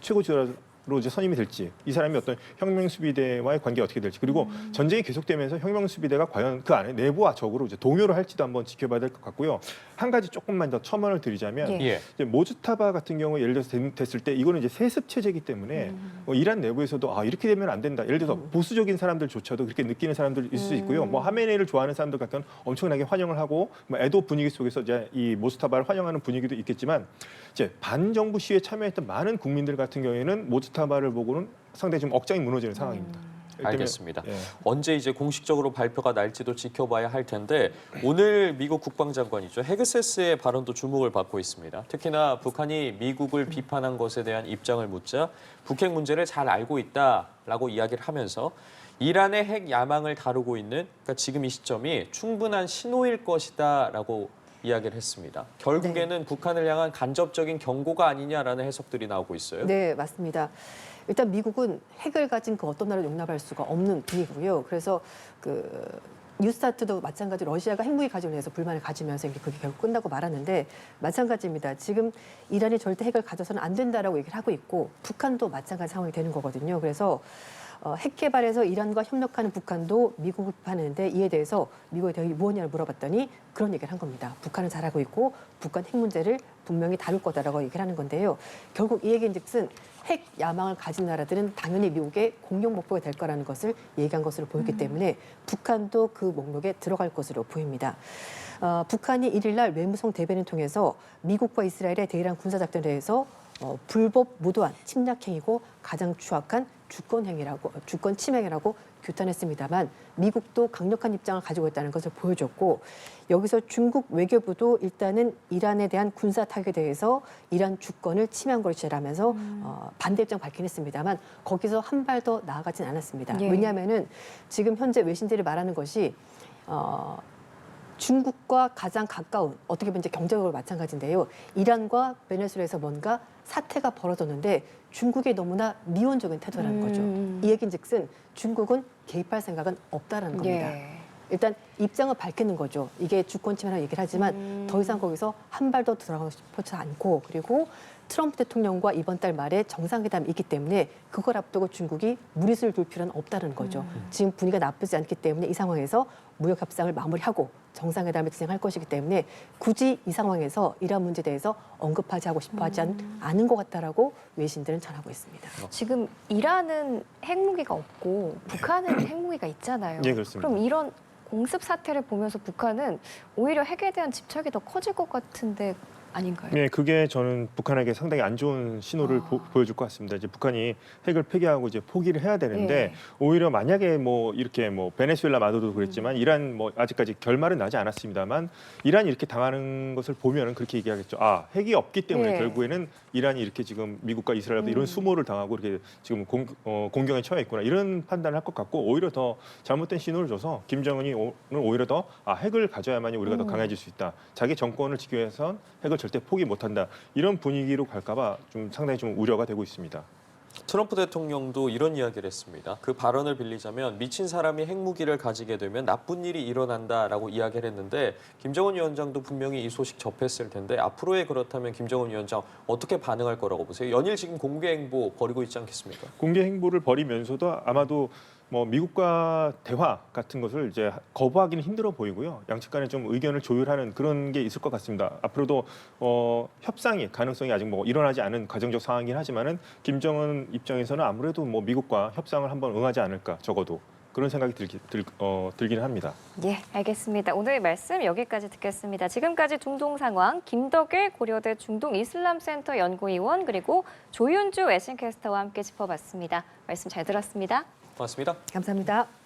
최고 지도자로 이제 선임이 될지, 이 사람이 어떤 혁명수비대와의 관계가 어떻게 될지, 그리고 전쟁이 계속되면서 혁명수비대가 과연 그 안에 내부와 적으로 이제 동요를 할지도 한번 지켜봐야 될 것 같고요. 한 가지 조금만 더 첨언을 드리자면 예. 예. 이제 모즈타바 같은 경우 예를 들어서 됐을 때 이거는 이제 세습 체제이기 때문에 이란 내부에서도 이렇게 되면 안 된다. 예를 들어서 보수적인 사람들조차도 그렇게 느끼는 사람들 있을 수 있고요. 뭐 하메네이를 좋아하는 사람들 같은 경우는 엄청나게 환영을 하고 뭐 애도 분위기 속에서 이제 이 모즈타바를 환영하는 분위기도 있겠지만 이제 반정부 시위에 참여했던 많은 국민들 같은 경우에는 모즈타바를 보고는 상당히 좀 억장이 무너지는 상황입니다. 알겠습니다. 예. 언제 이제 공식적으로 발표가 날지도 지켜봐야 할 텐데 오늘 미국 국방장관이죠. 헤그세스의 발언도 주목을 받고 있습니다. 특히나 북한이 미국을 비판한 것에 대한 입장을 묻자 북핵 문제를 잘 알고 있다라고 이야기를 하면서 이란의 핵 야망을 다루고 있는 그러니까 지금 이 시점이 충분한 신호일 것이다라고 이야기를 했습니다. 결국에는 북한을 향한 간접적인 경고가 아니냐라는 해석들이 나오고 있어요. 네, 맞습니다. 일단 미국은 핵을 가진 그 어떤 나라를 용납할 수가 없는 분위기고요. 그래서 그 뉴스타트도 마찬가지로 러시아가 핵무기 가지고 해서 불만을 가지면서 이게 그게 결국 끝나고 말았는데 마찬가지입니다. 지금 이란이 절대 핵을 가져서는 안 된다라고 얘기를 하고 있고 북한도 마찬가지 상황이 되는 거거든요. 그래서 핵 개발에서 이란과 협력하는 북한도 미국을 비판하는데 이에 대해서 미국의 대응이 무엇이냐를 물어봤더니 그런 얘기를 한 겁니다. 북한은 잘하고 있고 북한 핵 문제를 분명히 다룰 거다라고 얘기를 하는 건데요. 결국 이 얘기인즉슨 핵 야망을 가진 나라들은 당연히 미국의 공용 목표가 될 거라는 것을 얘기한 것으로 보였기 때문에 북한도 그 목록에 들어갈 것으로 보입니다. 북한이 1일 날 외무성 대변인 통해서 미국과 이스라엘의 대이란 군사작전에 대해서 불법 무도한 침략행위고 가장 추악한 주권 침해라고 규탄했습니다만 미국도 강력한 입장을 가지고 있다는 것을 보여줬고 여기서 중국 외교부도 일단은 이란에 대한 군사 타격에 대해서 이란 주권을 침해한 것이라면서 반대 입장 밝긴 했습니다만 거기서 한 발 더 나아가진 않았습니다. 예. 왜냐하면은 지금 현재 외신들이 말하는 것이 중국과 가장 가까운 어떻게 보면 이제 경제적으로 마찬가지인데요. 이란과 베네수엘에서 뭔가 사태가 벌어졌는데 중국이 너무나 미온적인 태도라는 거죠. 이 얘기인즉슨 중국은 개입할 생각은 없다라는 겁니다. 예. 일단 입장을 밝히는 거죠. 이게 주권 침해라고 얘기를 하지만 더 이상 거기서 한 발 더 들어가고 싶지 않고 그리고 트럼프 대통령과 이번 달 말에 정상회담이 있기 때문에 그걸 앞두고 중국이 무리수를 둘 필요는 없다는 거죠. 지금 분위기가 나쁘지 않기 때문에 이 상황에서 무역 협상을 마무리하고 정상회담을 진행할 것이기 때문에 굳이 이 상황에서 이란 문제에 대해서 언급하지 하고 싶어하지 않은 것 같다라고 외신들은 전하고 있습니다. 지금 이란은 핵무기가 없고 북한은 핵무기가 있잖아요. 예, 그렇습니다. 그럼 이런 공습 사태를 보면서 북한은 오히려 핵에 대한 집착이 더 커질 것 같은데 아닌가요? 네, 그게 저는 북한에게 상당히 안 좋은 신호를 보여줄 것 같습니다. 이제 북한이 핵을 폐기하고 이제 포기를 해야 되는데 예. 오히려 만약에 뭐 이렇게 뭐 베네수엘라 마도도 그랬지만 이란 뭐 아직까지 결말은 나지 않았습니다만 이란이 이렇게 당하는 것을 보면은 그렇게 얘기하겠죠. 핵이 없기 때문에 예. 결국에는 이란이 이렇게 지금 미국과 이스라엘도 이런 수모를 당하고 이렇게 지금 공경에 처해 있구나 이런 판단을 할 것 같고 오히려 더 잘못된 신호를 줘서 김정은이 오히려 더 핵을 가져야만이 우리가 더 강해질 수 있다. 자기 정권을 지키기 위해선 핵을 절대 포기 못한다. 이런 분위기로 갈까봐 좀 상당히 좀 우려가 되고 있습니다. 트럼프 대통령도 이런 이야기를 했습니다. 그 발언을 빌리자면 미친 사람이 핵무기를 가지게 되면 나쁜 일이 일어난다라고 이야기를 했는데 김정은 위원장도 분명히 이 소식 접했을 텐데 앞으로의 그렇다면 김정은 위원장 어떻게 반응할 거라고 보세요? 연일 지금 공개 행보 벌이고 있지 않겠습니까? 공개 행보를 벌이면서도 아마도 뭐 미국과 대화 같은 것을 이제 거부하기는 힘들어 보이고요. 양측 간에 좀 의견을 조율하는 그런 게 있을 것 같습니다. 앞으로도 협상이 가능성이 아직 뭐 일어나지 않은 가정적 상황이긴 하지만은 김정은 입장에서는 아무래도 뭐 미국과 협상을 한번 응하지 않을까 적어도 그런 생각이 들기는 합니다. 예, 알겠습니다. 오늘 말씀 여기까지 듣겠습니다. 지금까지 중동 상황 김덕일 고려대 중동이슬람센터 연구위원 그리고 조윤주 외신캐스터와 함께 짚어봤습니다. 말씀 잘 들었습니다. 고맙습니다. 감사합니다.